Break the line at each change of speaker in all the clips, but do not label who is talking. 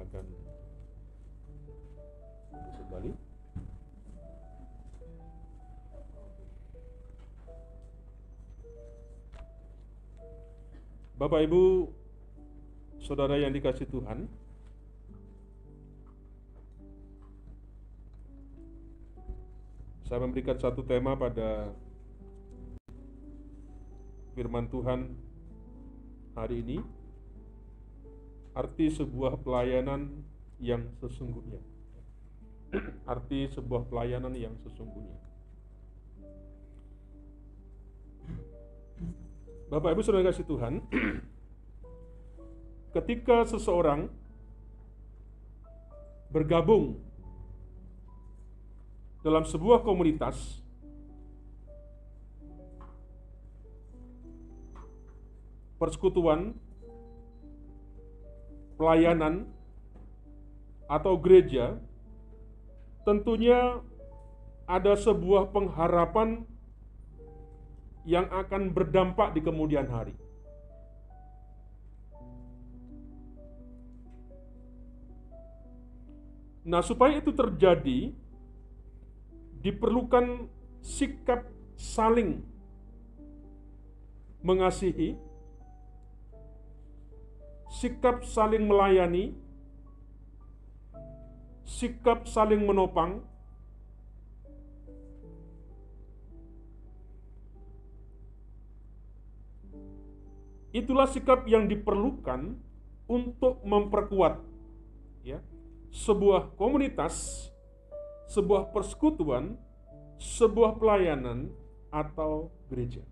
akan kembali. Bapak Ibu, saudara yang dikasihi Tuhan, saya memberikan satu tema pada firman Tuhan hari ini, arti sebuah pelayanan yang sesungguhnya. Arti sebuah pelayanan yang sesungguhnya. Bapak Ibu saudara kasih Tuhan, ketika seseorang bergabung dalam sebuah komunitas, persekutuan, pelayanan, atau gereja, tentunya ada sebuah pengharapan yang akan berdampak di kemudian hari. Nah, supaya itu terjadi, diperlukan sikap saling mengasihi, sikap saling melayani, sikap saling menopang, itulah sikap yang diperlukan untuk memperkuat ya, sebuah komunitas, sebuah persekutuan, sebuah pelayanan atau gereja.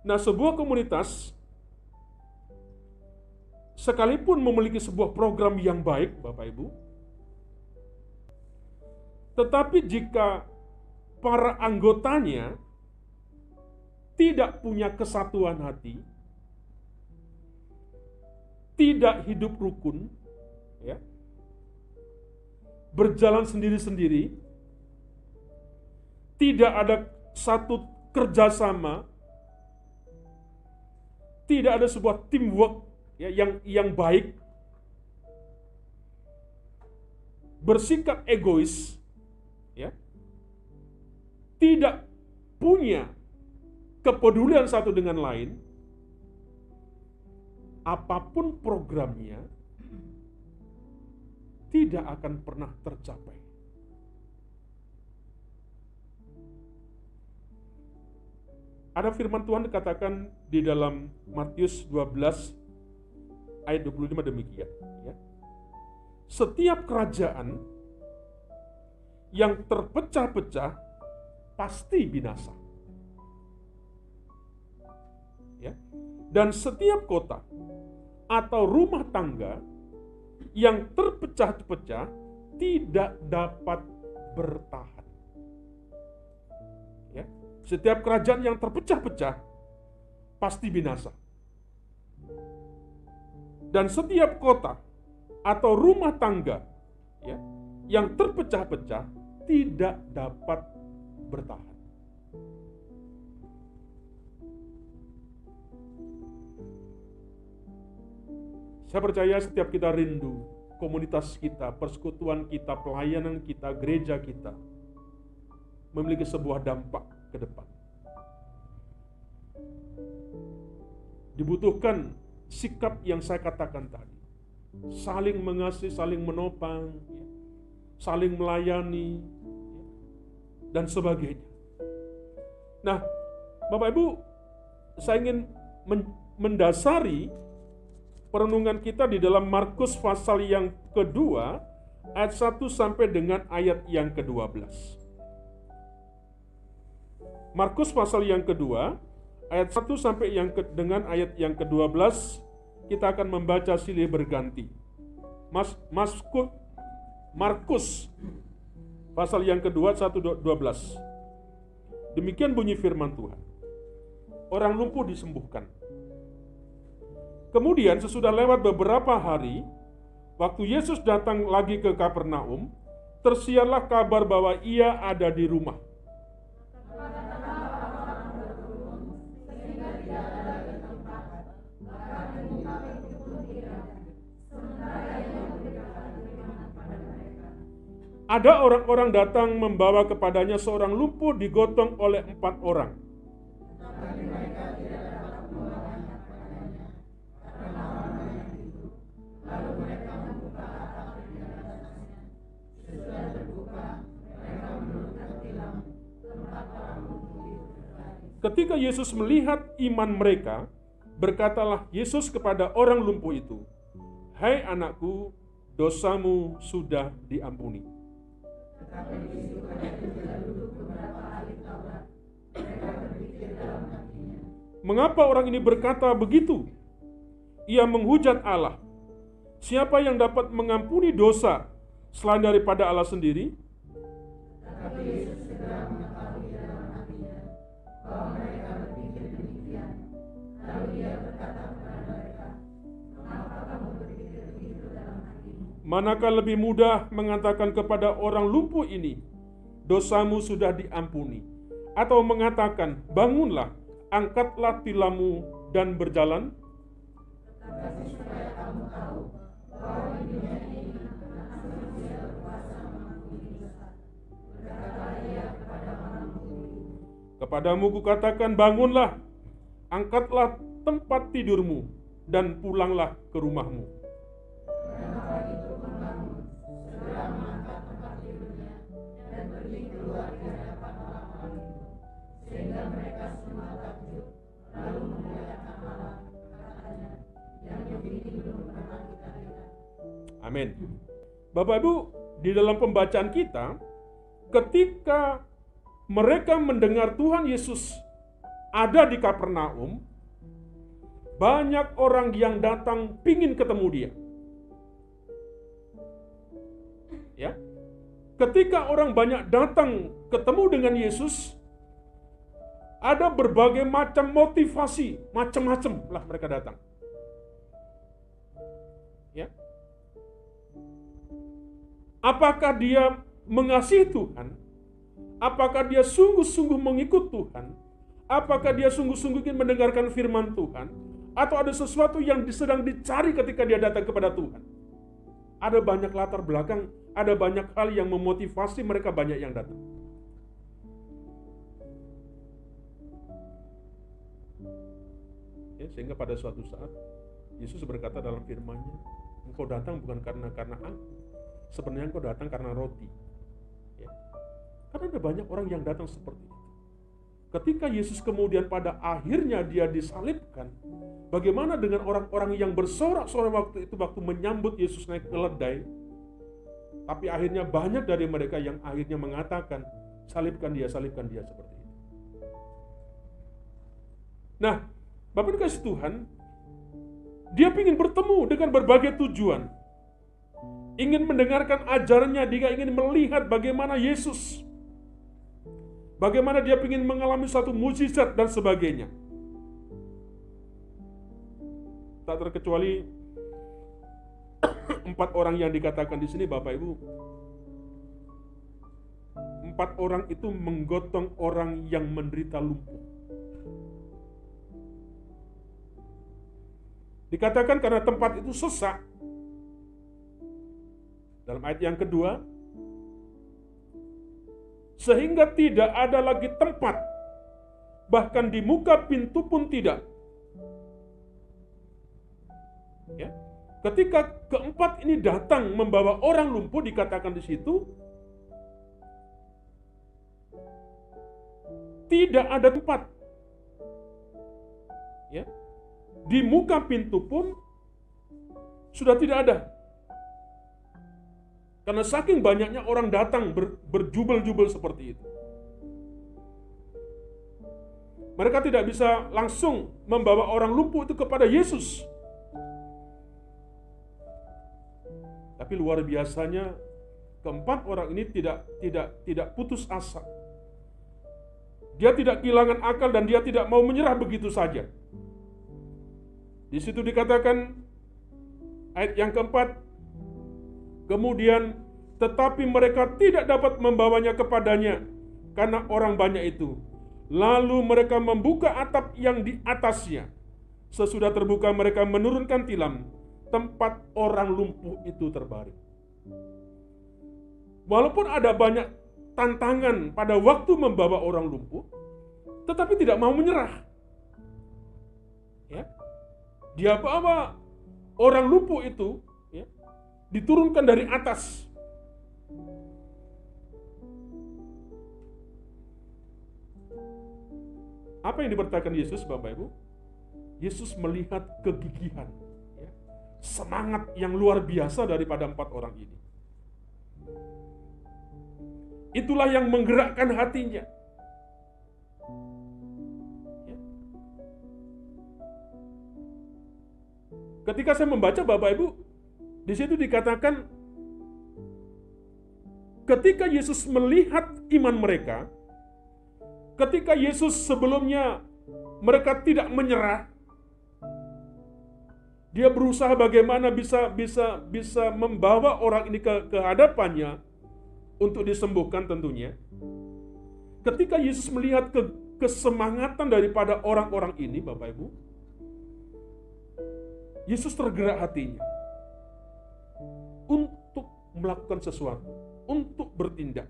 Nah, sebuah komunitas sekalipun memiliki sebuah program yang baik, Bapak Ibu, tetapi jika para anggotanya tidak punya kesatuan hati, tidak hidup rukun, ya, berjalan sendiri-sendiri, tidak ada satu kerjasama, tidak ada sebuah teamwork ya, yang baik, bersikap egois, ya, tidak punya kepedulian satu dengan lain, apapun programnya tidak akan pernah tercapai. Ada firman Tuhan dikatakan di dalam Matius 12 ayat 25 demikian, ya. Setiap kerajaan yang terpecah-pecah pasti binasa. Ya. Dan setiap kota atau rumah tangga yang terpecah-pecah tidak dapat bertahan. Ya. Setiap kerajaan yang terpecah-pecah pasti binasa. Dan setiap kota atau rumah tangga ya, yang terpecah-pecah tidak dapat bertahan. Saya percaya setiap kita rindu, komunitas kita, persekutuan kita, pelayanan kita, gereja kita memiliki sebuah dampak ke depan. Dibutuhkan sikap yang saya katakan tadi. Saling mengasihi, saling menopang, saling melayani, dan sebagainya. Nah, Bapak Ibu, saya ingin mendasari perenungan kita di dalam Markus pasal yang kedua, ayat 1 sampai dengan ayat yang ke-12. Markus pasal yang kedua, ayat 1 sampai dengan ayat yang ke-12, kita akan membaca silih berganti. Markus pasal yang kedua, 1-12. Demikian bunyi firman Tuhan. Orang lumpuh disembuhkan. Kemudian sesudah lewat beberapa hari, waktu Yesus datang lagi ke Kapernaum, tersiarlah kabar bahwa ia ada di rumah. Ada orang-orang datang membawa kepadanya seorang lumpuh digotong oleh 4 orang. Ketika Yesus melihat iman mereka, berkatalah Yesus kepada orang lumpuh itu, "Hai anakku, dosamu sudah diampuni." Mengapa orang ini berkata begitu? Ia menghujat Allah. Siapa yang dapat mengampuni dosa selain daripada Allah sendiri? Manakah lebih mudah mengatakan kepada orang lumpuh ini, dosamu sudah diampuni, atau mengatakan, bangunlah, angkatlah tilammu dan berjalan? Kepadamu kukatakan, bangunlah, angkatlah tempat tidurmu, dan pulanglah ke rumahmu. Amin. Bapak Ibu, di dalam pembacaan kita, ketika mereka mendengar Tuhan Yesus ada di Kapernaum, banyak orang yang datang pingin ketemu dia. Ya. Ketika orang banyak datang ketemu dengan Yesus, ada berbagai macam motivasi, macam-macam lah mereka datang. Ya. Apakah dia mengasihi Tuhan? Apakah dia sungguh-sungguh mengikut Tuhan? Apakah dia sungguh-sungguh ingin mendengarkan firman Tuhan? Atau ada sesuatu yang sedang dicari ketika dia datang kepada Tuhan? Ada banyak latar belakang, ada banyak hal yang memotivasi mereka banyak yang datang. Ya, sehingga pada suatu saat Yesus berkata dalam firman-Nya, engkau datang bukan karena aku, sebenarnya engkau datang karena roti. Ya. Karena ada banyak orang yang datang seperti itu. Ketika Yesus kemudian pada akhirnya dia disalibkan, bagaimana dengan orang-orang yang bersorak-sorai waktu itu waktu menyambut Yesus naik ke keledai? Tapi akhirnya banyak dari mereka yang akhirnya mengatakan, salibkan dia seperti itu. Nah, Bapak dikasih Tuhan, dia ingin bertemu dengan berbagai tujuan. Ingin mendengarkan ajarannya, dia ingin melihat bagaimana Yesus. Bagaimana dia ingin mengalami satu mukjizat dan sebagainya. Tak terkecuali 4 orang yang dikatakan di sini, Bapak Ibu. 4 orang itu menggotong orang yang menderita lumpuh. Dikatakan karena tempat itu sesak. Dalam ayat yang kedua, sehingga tidak ada lagi tempat, bahkan di muka pintu pun tidak. Ya. Ketika keempat ini datang membawa orang lumpuh, dikatakan di situ, tidak ada tempat. Ya. Di muka pintu pun sudah tidak ada. Karena saking banyaknya orang datang berjubel-jubel seperti itu. Mereka tidak bisa langsung membawa orang lumpuh itu kepada Yesus. Tapi luar biasanya keempat orang ini tidak putus asa. Dia tidak kehilangan akal dan dia tidak mau menyerah begitu saja. Di situ dikatakan ayat yang keempat, kemudian tetapi mereka tidak dapat membawanya kepadanya karena orang banyak itu. Lalu mereka membuka atap yang di atasnya. Sesudah terbuka mereka menurunkan tilam tempat orang lumpuh itu terbaring. Walaupun ada banyak tantangan pada waktu membawa orang lumpuh, tetapi tidak mau menyerah. Ya. Dia bawa orang lumpuh itu, ya, diturunkan dari atas. Apa yang diberitakan Yesus, Bapak Ibu? Yesus melihat kegigihan, ya, semangat yang luar biasa daripada 4 orang ini. Itulah yang menggerakkan hatinya. Ya. Ketika saya membaca, Bapak Ibu, di situ dikatakan ketika Yesus melihat iman mereka, ketika Yesus sebelumnya mereka tidak menyerah, dia berusaha bagaimana bisa membawa orang ini ke hadapannya untuk disembuhkan tentunya. Ketika Yesus melihat kesemangatan daripada orang-orang ini, Bapak Ibu, Yesus tergerak hatinya untuk melakukan sesuatu, untuk bertindak.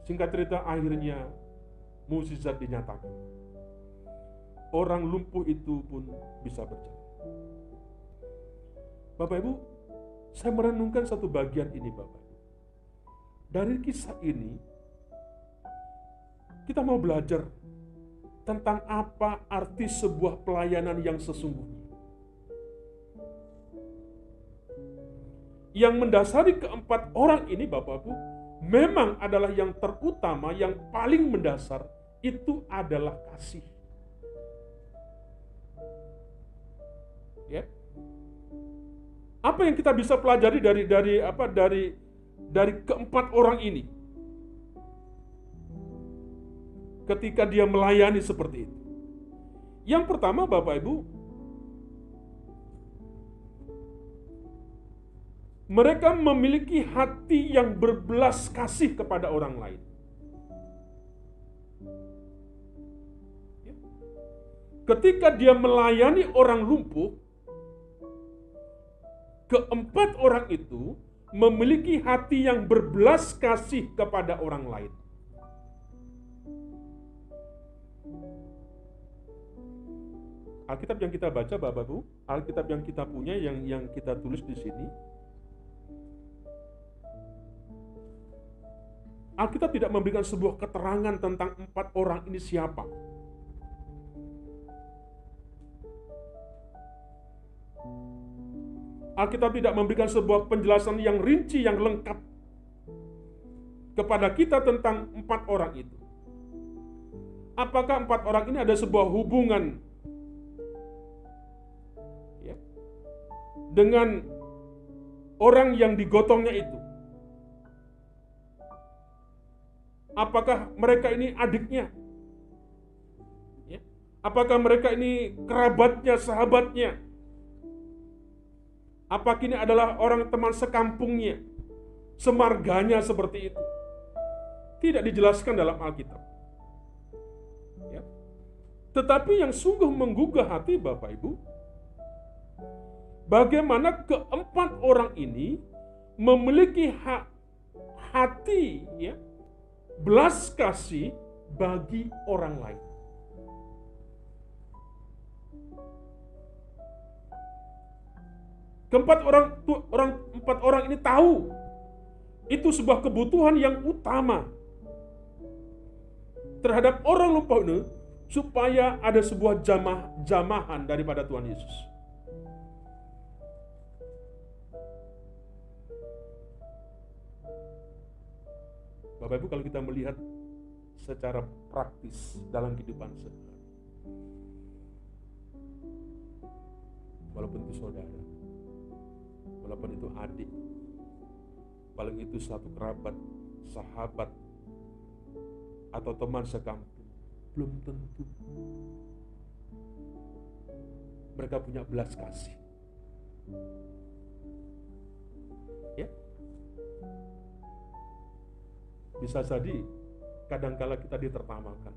Singkat cerita, akhirnya mukjizat dinyatakan. Orang lumpuh itu pun bisa berjalan. Bapak Ibu, saya merenungkan satu bagian ini, Bapak Ibu. Dari kisah ini, kita mau belajar tentang apa arti sebuah pelayanan yang sesungguhnya. Yang mendasari keempat orang ini, Bapak Ibu, memang adalah yang terutama, yang paling mendasar, itu adalah kasih. Ya. Apa yang kita bisa pelajari dari keempat orang ini? Ketika dia melayani seperti itu. Yang pertama, Bapak Ibu, mereka memiliki hati yang berbelas kasih kepada orang lain. Ketika dia melayani orang lumpuh, keempat orang itu memiliki hati yang berbelas kasih kepada orang lain. Alkitab yang kita baca, Bapak Ibu, Alkitab yang kita punya, yang kita tulis di sini, Alkitab tidak memberikan sebuah keterangan tentang 4 orang ini siapa. Alkitab tidak memberikan sebuah penjelasan yang rinci, yang lengkap kepada kita tentang 4 orang itu. Apakah 4 orang ini ada sebuah hubungan, ya, dengan orang yang digotongnya itu? Apakah mereka ini adiknya? Ya. Apakah mereka ini kerabatnya, sahabatnya? Apakah ini adalah orang teman sekampungnya, semarganya seperti itu? Tidak dijelaskan dalam Alkitab. Ya. Tetapi yang sungguh menggugah hati, Bapak Ibu, bagaimana keempat orang ini memiliki hati, ya, belas kasih bagi orang lain. Empat orang ini tahu itu sebuah kebutuhan yang utama terhadap orang lumpuh ini, supaya ada sebuah jamahan daripada Tuhan Yesus. Bapak Ibu, kalau kita melihat secara praktis dalam kehidupan sehari-hari, walaupun itu saudara, walaupun itu adik, paling itu satu kerabat, sahabat, atau teman sekampung, belum tentu mereka punya belas kasih. Ya, bisa jadi kadangkala kita ditertawakan,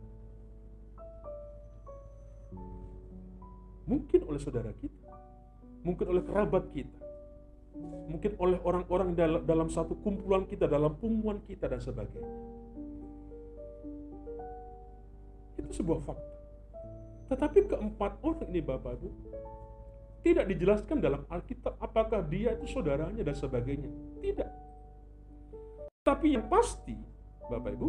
mungkin oleh saudara kita, mungkin oleh kerabat kita, mungkin oleh orang-orang dalam satu kumpulan kita, dalam punggungan kita dan sebagainya. Itu sebuah fakta. Tetapi keempat orang ini Bapak Ibu, tidak dijelaskan dalam Alkitab apakah dia itu saudaranya dan sebagainya. Tidak. Tapi yang pasti Bapak Ibu,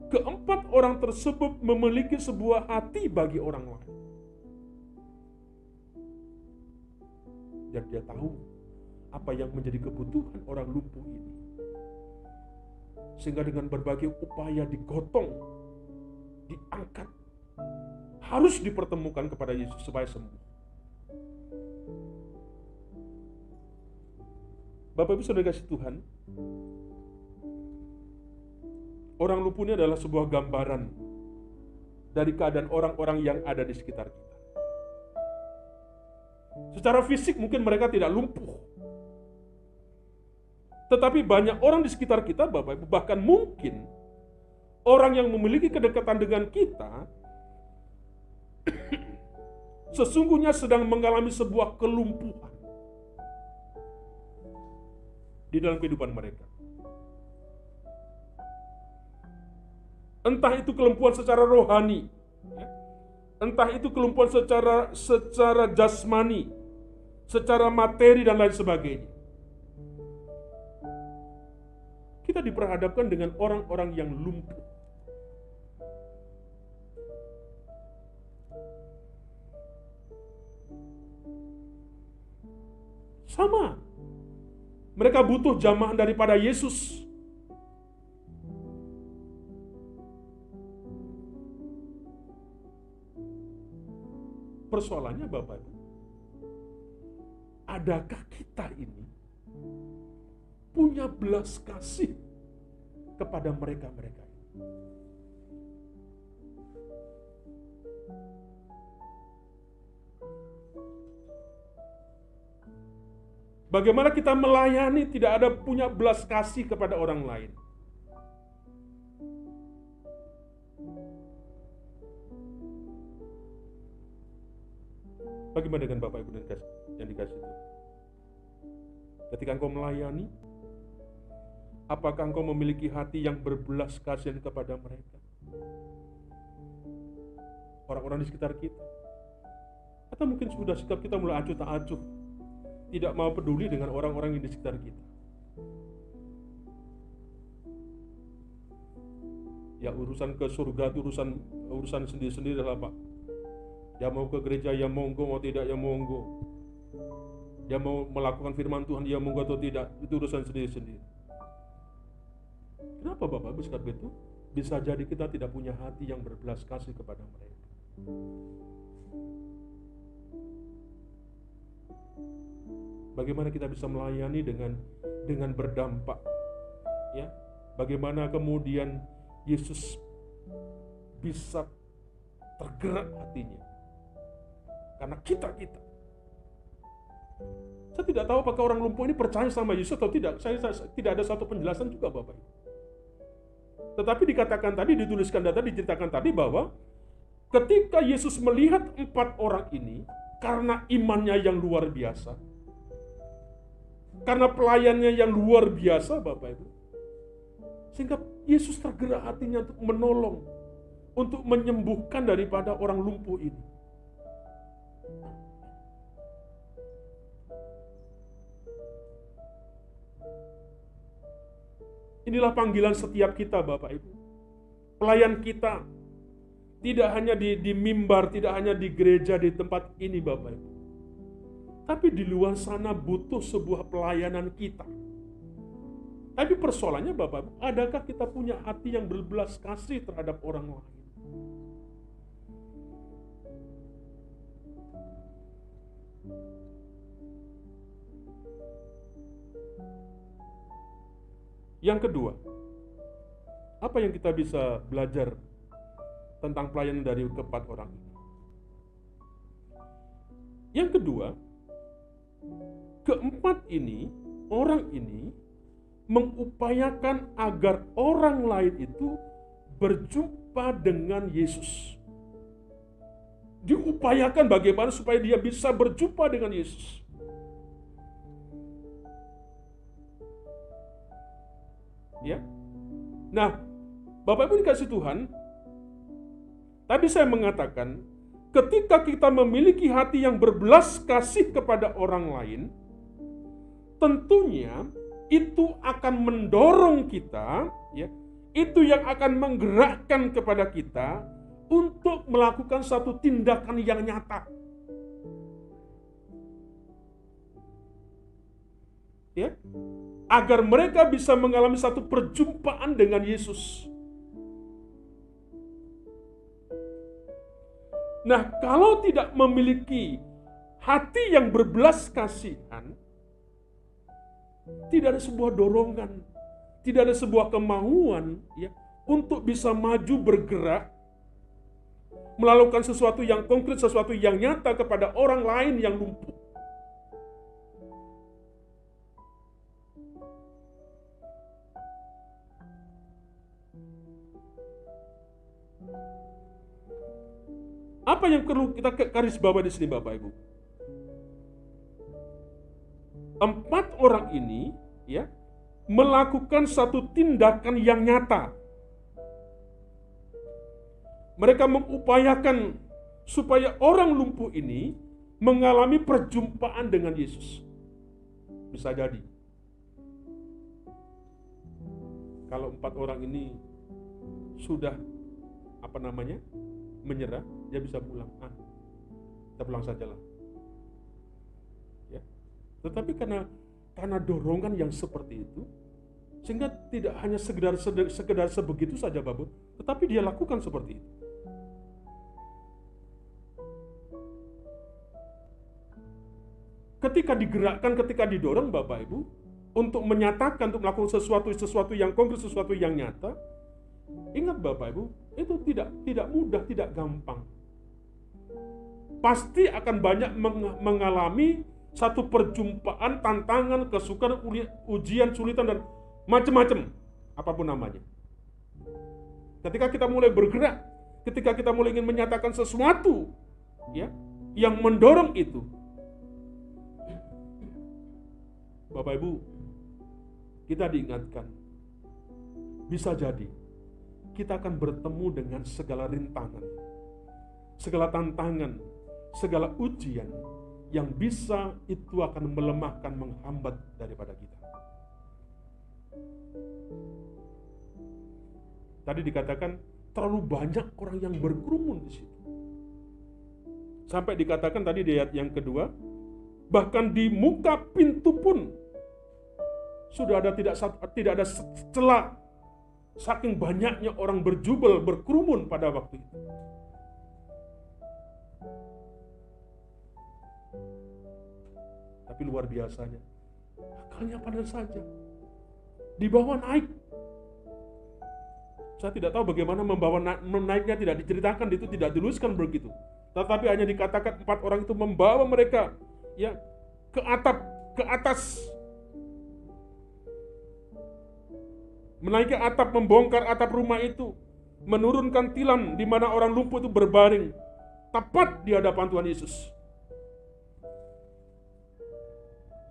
keempat orang tersebut memiliki sebuah hati bagi orang lain. Dan dia tahu apa yang menjadi kebutuhan orang lumpuh ini. Sehingga dengan berbagai upaya digotong, diangkat, harus dipertemukan kepada Yesus supaya sembuh. Bapak Ibu Saudara kasih Tuhan, orang lumpuh ini adalah sebuah gambaran dari keadaan orang-orang yang ada di sekitar kita. Secara fisik mungkin mereka tidak lumpuh, tetapi banyak orang di sekitar kita Bapak Ibu, bahkan mungkin orang yang memiliki kedekatan dengan kita sesungguhnya sedang mengalami sebuah kelumpuhan di dalam kehidupan mereka. Entah itu kelumpuhan secara rohani, entah itu kelumpuhan secara jasmani, secara materi dan lain sebagainya. Kita diperhadapkan dengan orang-orang yang lumpuh. Sama. Mereka butuh jamahan daripada Yesus. Persoalannya Bapak Ibu, adakah kita ini punya belas kasih kepada mereka-mereka ini? Bagaimana kita melayani tidak ada punya belas kasih kepada orang lain? Bagaimana dengan Bapak Ibu yang dikasih Tuhan? Ketika engkau melayani, apakah engkau memiliki hati yang berbelas kasihan kepada mereka? Orang-orang di sekitar kita? Atau mungkin sudah sikap kita mulai acuh tak acuh, tidak mau peduli dengan orang-orang yang di sekitar kita. Ya urusan ke surga itu urusan sendiri-sendiri lah Pak. Dia mau ke gereja ya monggo, mau tidak ya monggo. Dia mau melakukan firman Tuhan ya monggo atau tidak, itu urusan sendiri-sendiri. Kenapa Bapak bersikap begitu? Bisa jadi kita tidak punya hati yang berbelas kasih kepada mereka. Bagaimana kita bisa melayani dengan berdampak, ya? Bagaimana kemudian Yesus bisa tergerak hatinya karena kita. Saya tidak tahu apakah orang lumpuh ini percaya sama Yesus atau tidak. Saya tidak ada satu penjelasan juga Bapak Ibu. Tetapi dikatakan tadi, dituliskan tadi, diceritakan tadi bahwa ketika Yesus melihat 4 orang ini, karena imannya yang luar biasa, karena pelayannya yang luar biasa Bapak Ibu, sehingga Yesus tergerak hatinya untuk menolong, untuk menyembuhkan daripada orang lumpuh ini. Inilah panggilan setiap kita Bapak Ibu. Pelayan kita tidak hanya di mimbar, tidak hanya di gereja, di tempat ini Bapak Ibu. Tapi di luar sana butuh sebuah pelayanan kita. Tapi persoalannya Bapak Ibu, adakah kita punya hati yang berbelas kasih terhadap orang lain? Yang kedua, apa yang kita bisa belajar tentang pelayanan dari keempat orang ini? Yang kedua, keempat ini, orang ini mengupayakan agar orang lain itu berjumpa dengan Yesus. Diupayakan bagaimana supaya dia bisa berjumpa dengan Yesus. Ya. Nah, Bapak Ibu dikasih Tuhan, tadi saya mengatakan, ketika kita memiliki hati yang berbelas kasih kepada orang lain, tentunya itu akan mendorong kita, ya, itu yang akan menggerakkan kepada kita untuk melakukan satu tindakan yang nyata. Ya, agar mereka bisa mengalami satu perjumpaan dengan Yesus. Nah, kalau tidak memiliki hati yang berbelas kasihan, tidak ada sebuah dorongan, tidak ada sebuah kemauan, ya, untuk bisa maju bergerak, melakukan sesuatu yang konkret, sesuatu yang nyata kepada orang lain yang lumpuh. Apa yang perlu kita garis bawah di sini, Bapak Ibu? 4 orang ini, ya, melakukan satu tindakan yang nyata. Mereka mengupayakan supaya orang lumpuh ini mengalami perjumpaan dengan Yesus. Bisa jadi kalau 4 orang ini sudah menyerah, dia bisa pulang. Kita pulang sajalah. Ya. Tetapi karena dorongan yang seperti itu, sehingga tidak hanya sekedar sebegitu saja, Bapak, tetapi dia lakukan seperti itu. Ketika digerakkan, ketika didorong, Bapak Ibu, untuk menyatakan, untuk melakukan sesuatu yang konkret, sesuatu yang nyata, ingat Bapak Ibu, itu tidak mudah, tidak gampang. Pasti akan banyak mengalami satu perjumpaan, tantangan, kesukaran, ujian, sulitan, dan macam-macam, apapun namanya. Ketika kita mulai bergerak, ketika kita mulai ingin menyatakan sesuatu, ya, yang mendorong itu, Bapak Ibu, kita diingatkan, bisa jadi kita akan bertemu dengan segala rintangan, segala tantangan, segala ujian yang bisa itu akan melemahkan, menghambat daripada kita. Tadi dikatakan terlalu banyak orang yang berkerumun di situ. Sampai dikatakan tadi di ayat yang kedua, bahkan di muka pintu pun sudah ada tidak ada celah, saking banyaknya orang berjubel, berkerumun pada waktu itu. Tapi luar biasanya, akalnya pada saja dibawa naik. Saya tidak tahu bagaimana membawa naiknya, tidak diceritakan, itu tidak dituliskan begitu. Tetapi hanya dikatakan 4 orang itu membawa mereka, ya, ke atas, menaiki atap, membongkar atap rumah itu, menurunkan tilam di mana orang lumpuh itu berbaring, tepat di hadapan Tuhan Yesus.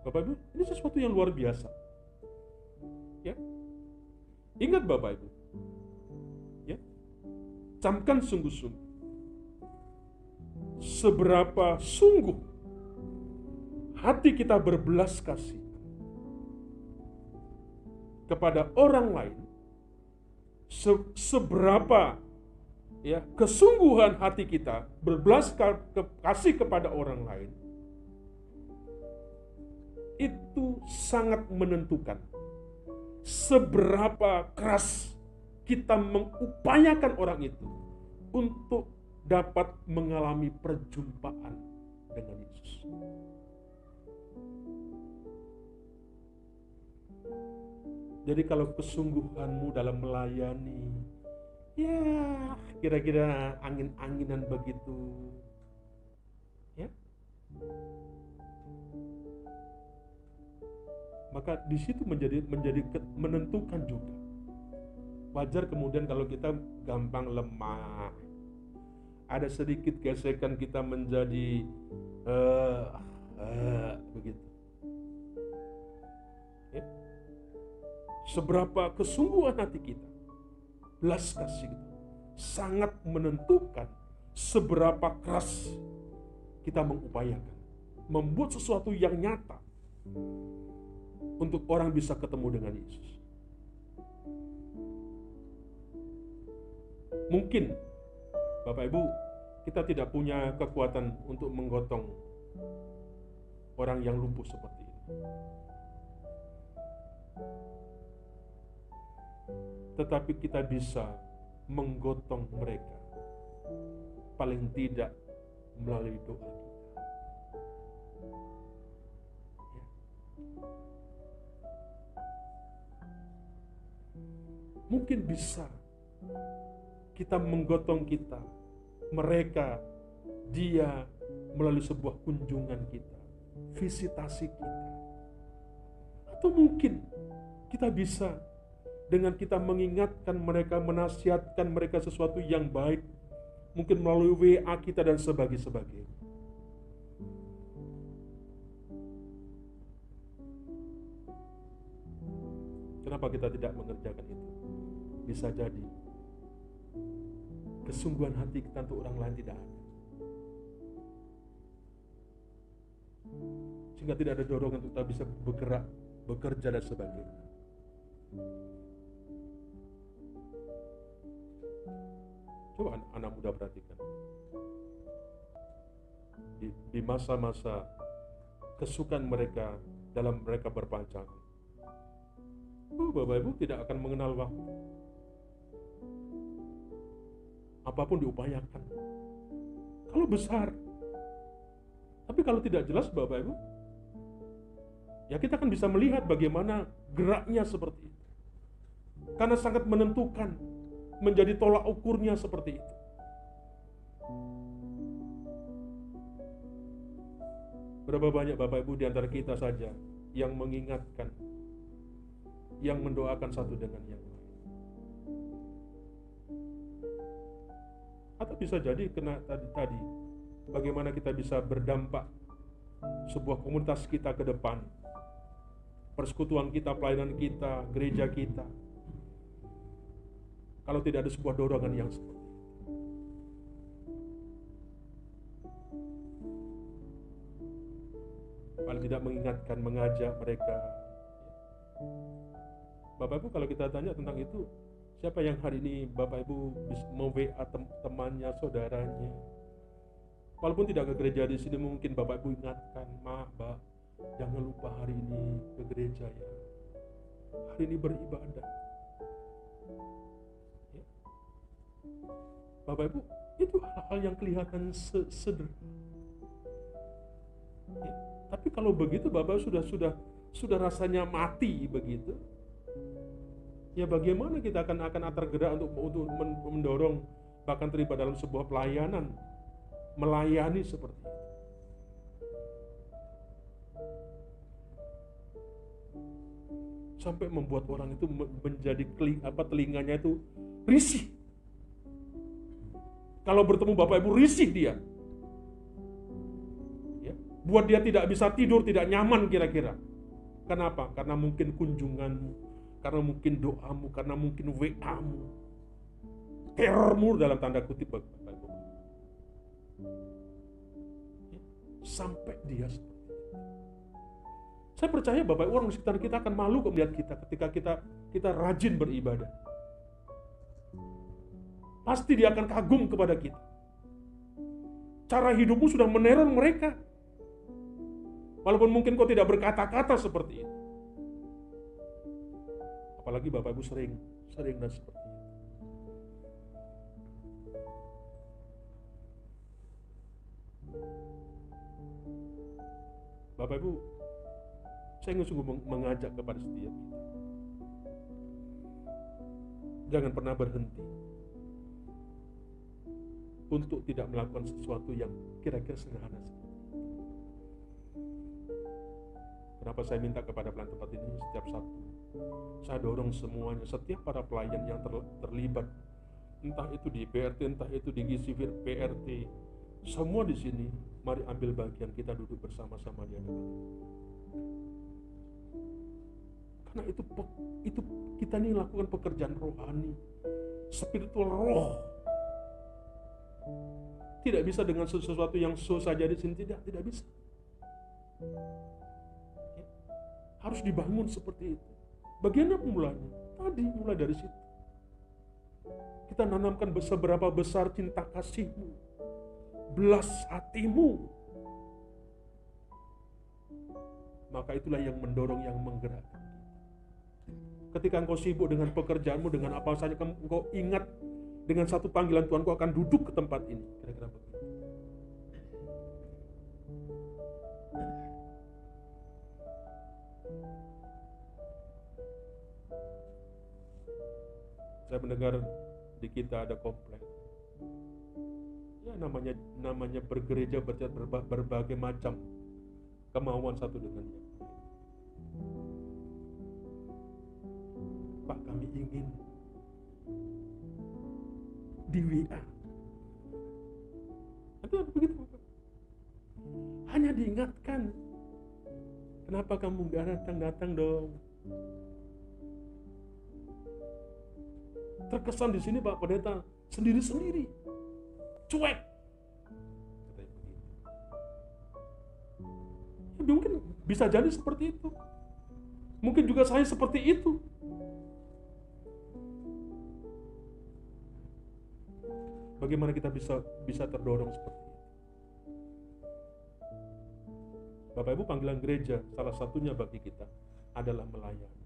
Bapak Ibu, ini sesuatu yang luar biasa. Ya, ingat Bapak Ibu, ya, camkan sungguh-sungguh seberapa sungguh hati kita berbelas kasih kepada orang lain, seberapa, ya, kesungguhan hati kita berbelas kasih kepada orang lain, itu sangat menentukan seberapa keras kita mengupayakan orang itu untuk dapat mengalami perjumpaan dengan Yesus. Jadi kalau kesungguhanmu dalam melayani, ya kira-kira angin-anginan begitu, ya, maka di situ menjadi menentukan juga. Wajar kemudian kalau kita gampang lemah, ada sedikit gesekan kita menjadi begitu. Ya. seberapa kesungguhan hati kita, belas kasih kita sangat menentukan seberapa keras kita mengupayakan membuat sesuatu yang nyata untuk orang bisa ketemu dengan Yesus. Mungkin Bapak Ibu, kita tidak punya kekuatan untuk menggotong orang yang lumpuh seperti ini. Tetapi kita bisa menggotong mereka, paling tidak melalui doa kita. Ya. Mungkin bisa kita menggotong mereka, dia melalui sebuah kunjungan kita, visitasi kita. Atau mungkin kita bisa dengan kita mengingatkan mereka, menasihatkan mereka sesuatu yang baik, mungkin melalui WA kita dan sebagainya. Kenapa kita tidak mengerjakan itu? Bisa jadi kesungguhan hati kita untuk orang lain tidak ada, sehingga tidak ada dorongan untuk kita bisa bergerak, bekerja dan sebagainya. Coba anak muda perhatikan, di masa-masa kesukaan mereka dalam mereka berpacaran, Bapak Ibu tidak akan mengenal waktu. Apapun diupayakan, kalau besar. Tapi kalau tidak jelas Bapak Ibu, ya kita akan bisa melihat bagaimana geraknya seperti itu, karena sangat menentukan, menjadi tolak ukurnya seperti itu. Berapa banyak Bapak Ibu di antara kita saja yang mengingatkan, yang mendoakan satu dengan yang lain. Atau bisa jadi kena tadi bagaimana kita bisa berdampak sebuah komunitas kita ke depan, persekutuan kita, pelayanan kita, gereja kita, kalau tidak ada sebuah dorongan yang seperti itu. Paling tidak mengingatkan, mengajak mereka. Bapak Ibu, kalau kita tanya tentang itu, siapa yang hari ini Bapak Ibu mau WA temannya, saudaranya? Walaupun tidak ke gereja di sini, mungkin Bapak Ibu ingatkan, Mbak, jangan lupa hari ini ke gereja ya. Hari ini beribadah. Ya. Bapak Ibu, itu hal-hal yang kelihatan sederhana. Ya. Tapi kalau begitu Bapak sudah rasanya mati begitu. Ya bagaimana kita akan tergerak untuk mendorong, bahkan terlibat dalam sebuah pelayanan, melayani seperti itu. Sampai membuat orang itu menjadi telinganya itu risih. Kalau bertemu Bapak Ibu risih dia. Ya, buat dia tidak bisa tidur, tidak nyaman kira-kira. Kenapa? Karena mungkin kunjunganmu, karena mungkin doamu, karena mungkin WA-mu, terormu dalam tanda kutip Bapak Ibu. Ya, sampai dia seperti itu. Saya percaya Bapak Ibu, orang di sekitar kita akan malu melihat kita ketika kita rajin beribadah. Pasti dia akan kagum kepada kita. Cara hidupmu sudah meneror mereka. Walaupun mungkin kau tidak berkata-kata seperti itu. Apalagi Bapak Ibu sering dan seperti itu. Bapak Ibu, saya sungguh mengajak kepada setiap kita. Jangan pernah berhenti untuk tidak melakukan sesuatu yang kira-kira sederhana seperti itu. Kenapa saya minta kepada pelayan tempat ini setiap Sabtu, saya dorong semuanya, setiap para pelayan yang terlibat, entah itu di BRT, entah itu di Gisivir, PRT, semua di sini, mari ambil bagian, kita duduk bersama-sama di hadapan. Karena itu kita ini lakukan pekerjaan rohani, spiritual roh. Tidak bisa dengan sesuatu yang saja di sini, tidak bisa. Harus dibangun seperti itu. Bagaimana mulanya? Tadi mulai dari situ. Kita nanamkan seberapa besar cinta kasihmu, belas hatimu. Maka itulah yang mendorong, yang menggerakkan. Ketika engkau sibuk dengan pekerjaanmu, dengan apa saja, engkau ingat dengan satu panggilan Tuhan, engkau akan duduk ke tempat ini. Kira-kira begitu. Saya mendengar di kita ada komplek. Ya namanya bergereja, berbagai macam kemauan satu dengan yang lain. Pak, kami ingin di WA. Itu begitu, Pak. Hanya diingatkan. Kenapa kamu gak datang dong? Terkesan di sini Pak Pendeta sendiri-sendiri, cuek. Ya, mungkin bisa jadi seperti itu. Mungkin juga saya seperti itu. Bagaimana kita bisa terdorong seperti itu? Bapak Ibu, panggilan gereja salah satunya bagi kita adalah melayani.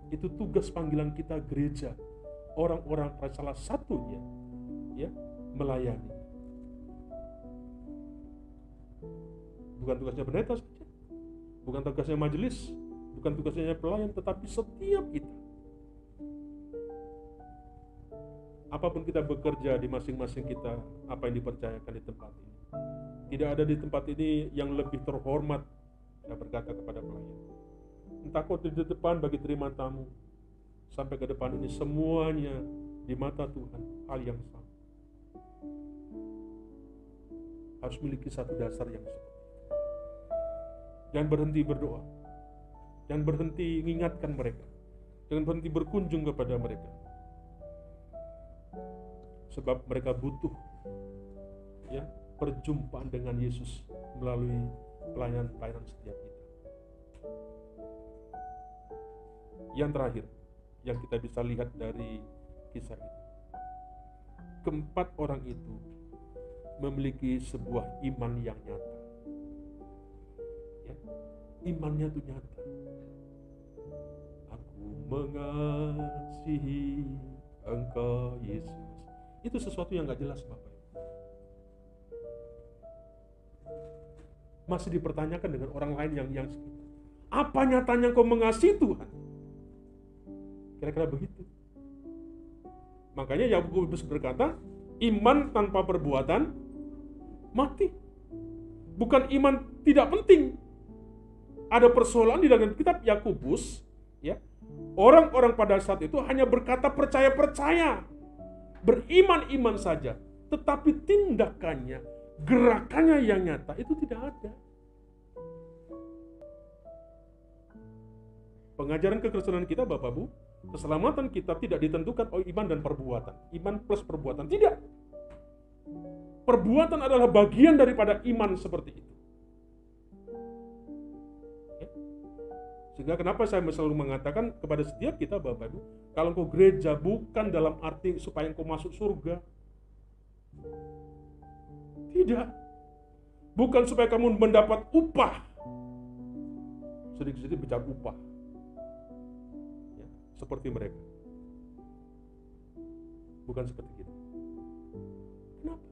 Itu tugas panggilan kita gereja. Orang-orang salah satunya ya, melayani. Bukan tugasnya pendeta saja, bukan tugasnya majelis, bukan tugasnya pelayan, tetapi setiap kita. Apapun kita bekerja di masing-masing kita, apa yang dipercayakan di tempat ini. Tidak ada di tempat ini yang lebih terhormat, saya berkata kepada pelayan. Entah kau di depan bagi terima tamu, sampai ke depan ini semuanya di mata Tuhan hal yang sama. Harus memiliki satu dasar yang seperti itu. Jangan berhenti berdoa, jangan berhenti mengingatkan mereka, jangan berhenti berkunjung kepada mereka, sebab mereka butuh ya perjumpaan dengan Yesus melalui pelayanan setiap kita. Yang terakhir, yang kita bisa lihat dari kisah ini, keempat orang itu memiliki sebuah iman yang nyata. Ya, imannya itu nyata. Aku mengasihi Engkau Yesus. Itu sesuatu yang gak jelas, Bapak. Masih dipertanyakan dengan orang lain yang sekitar. Apa nyatanya kau mengasihi Tuhan? Kira-kira begitu. Makanya Yakobus berkata, iman tanpa perbuatan mati. Bukan iman tidak penting. Ada persoalan di dalam kitab Yakobus, ya. Orang-orang pada saat itu hanya berkata percaya-percaya, beriman-iman saja, tetapi tindakannya, gerakannya yang nyata itu tidak ada. Pengajaran kekristenan kita, Bapak Bu, keselamatan kita tidak ditentukan oleh iman dan perbuatan. Iman plus perbuatan, tidak. Perbuatan adalah bagian daripada iman seperti itu. Ya. Sehingga kenapa saya selalu mengatakan kepada setiap kita, Bapak Ibu, kalau engkau gereja bukan dalam arti supaya engkau masuk surga. Tidak. Bukan supaya kamu mendapat upah. Sedikit-sedikit bicara upah. Seperti mereka. Bukan seperti kita. Kenapa?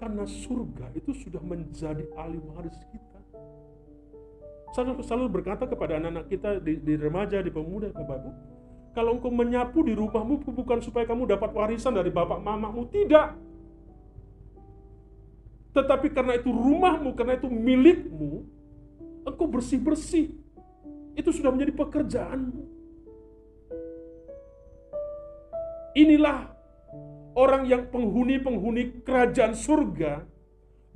Karena surga itu sudah menjadi ahli waris kita. Saya selalu berkata kepada anak-anak kita di remaja, di pemuda, Bapak Ibu, kalau engkau menyapu di rumahmu bukan supaya kamu dapat warisan dari bapak mamamu, tidak. Tetapi karena itu rumahmu, karena itu milikmu, engkau bersih-bersih. Itu sudah menjadi pekerjaanmu. Inilah orang yang penghuni-penghuni kerajaan surga.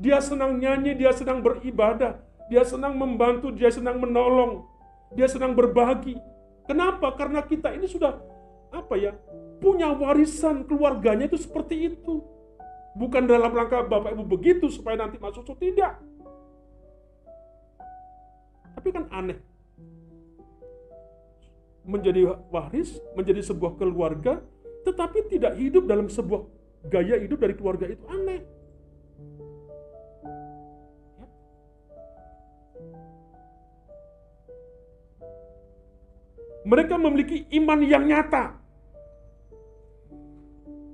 Dia senang nyanyi, dia senang beribadah, dia senang membantu, dia senang menolong. Dia senang berbagi. Kenapa? Karena kita ini sudah punya warisan keluarganya itu seperti itu. Bukan dalam rangka Bapak Ibu begitu supaya nanti masuk surga, tidak. Tapi kan aneh. Menjadi waris, menjadi sebuah keluarga, tetapi tidak hidup dalam sebuah gaya hidup dari keluarga itu, aneh. Mereka memiliki iman yang nyata.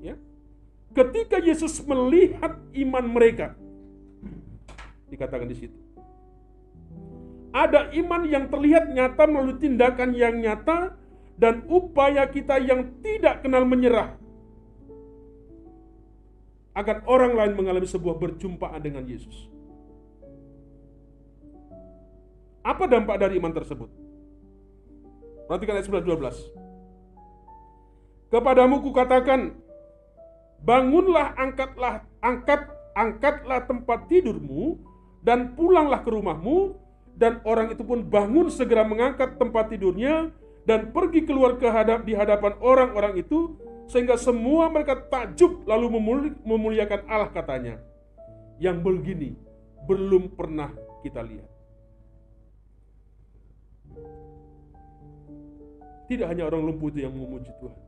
Ya. Ketika Yesus melihat iman mereka, dikatakan di situ, ada iman yang terlihat nyata melalui tindakan yang nyata dan upaya kita yang tidak kenal menyerah agar orang lain mengalami sebuah berjumpaan dengan Yesus. Apa dampak dari iman tersebut? Perhatikan ayat 11-12. Kepadamu kukatakan, bangunlah, angkatlah tempat tidurmu dan pulanglah ke rumahmu. Dan orang itu pun bangun segera mengangkat tempat tidurnya dan pergi keluar di hadapan orang-orang itu, sehingga semua mereka takjub lalu memuliakan Allah, katanya, yang begini belum pernah kita lihat. Tidak hanya orang lumpuh itu yang memuji Tuhan,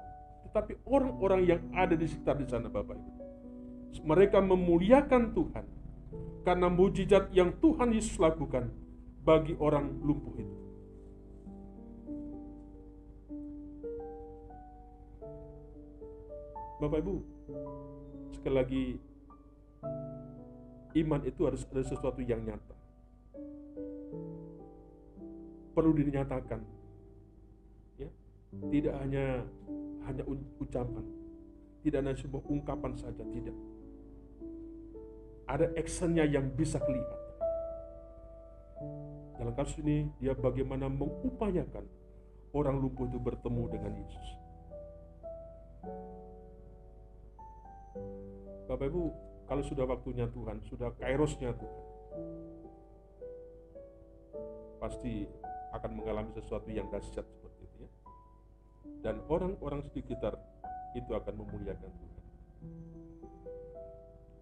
tetapi orang-orang yang ada di sekitar di sana, Bapak Ibu. Mereka memuliakan Tuhan karena mujizat yang Tuhan Yesus lakukan bagi orang lumpuh itu. Bapak Ibu, sekali lagi, iman itu harus ada sesuatu yang nyata. Perlu dinyatakan. Ya, tidak hanya ucapan, tidak hanya sebuah ungkapan saja, tidak. Ada actionnya yang bisa kelihatan. Dalam kasus ini, dia bagaimana mengupayakan orang lumpuh itu bertemu dengan Yesus. Bapak Ibu, kalau sudah waktunya Tuhan, sudah kairosnya Tuhan, pasti akan mengalami sesuatu yang dahsyat seperti itu, ya. Dan orang-orang sekitar itu akan memuliakan Tuhan.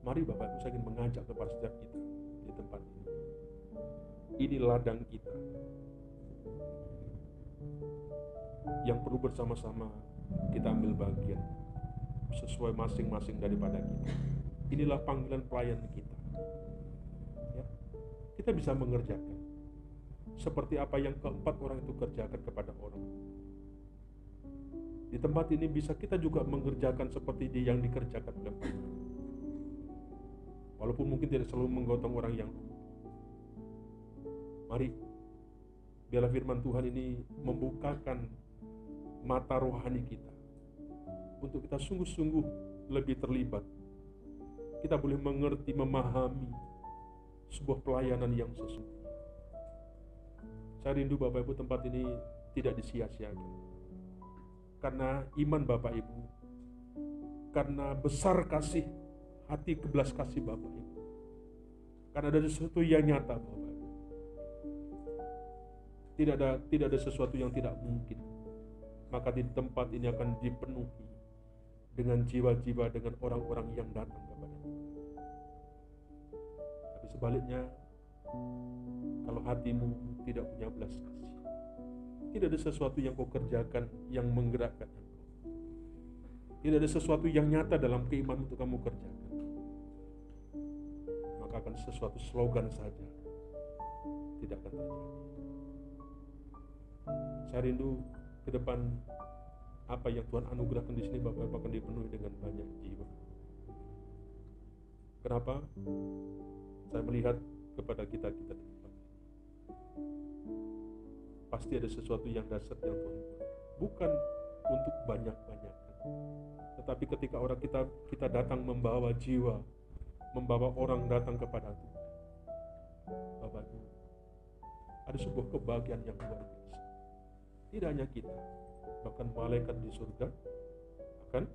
Mari Bapak Ibu, saya ingin mengajak kepada setiap kita di tempat ini. Ini ladang kita yang perlu bersama-sama kita ambil bagian sesuai masing-masing daripada kita. Inilah panggilan pelayan kita. Ya. Kita bisa mengerjakan seperti apa yang keempat orang itu kerjakan kepada orang. Di tempat ini bisa kita juga mengerjakan seperti yang dikerjakan oleh Tuhan. Walaupun mungkin tidak selalu menggotong orang yang lumpuh. Mari, biarlah firman Tuhan ini membukakan mata rohani kita untuk kita sungguh-sungguh lebih terlibat. Kita boleh mengerti, memahami sebuah pelayanan yang sesungguhnya. Saya rindu Bapak Ibu tempat ini tidak disia-siakan. Karena iman Bapak Ibu, karena besar kasih hati, kebelas kasih Bapak Ibu, karena ada sesuatu yang nyata Bapak Ibu. Tidak ada sesuatu yang tidak mungkin. Maka di tempat ini akan dipenuhi dengan jiwa-jiwa, dengan orang-orang yang datang kepada kita. Tapi sebaliknya, kalau hatimu tidak punya belas kasih, tidak ada sesuatu yang kau kerjakan yang menggerakkan engkau, tidak ada sesuatu yang nyata dalam keimanan untuk kamu kerjakan, maka akan sesuatu slogan saja, tidak akan terjadi. Saya rindu ke depan apa yang Tuhan anugerahkan di sini, Bapak Ibu, akan dipenuhi dengan banyak jiwa. Kenapa? Saya melihat kepada kita di tempat. Pasti ada sesuatu yang dasar yang Tuhan buat. Bukan untuk banyak-banyakan, tetapi ketika orang kita datang membawa jiwa, membawa orang datang kepada Tuhan, Bapak Ibu, ada sebuah kebahagiaan yang luar biasa. Tidak hanya kita, bahkan malaikat di surga akan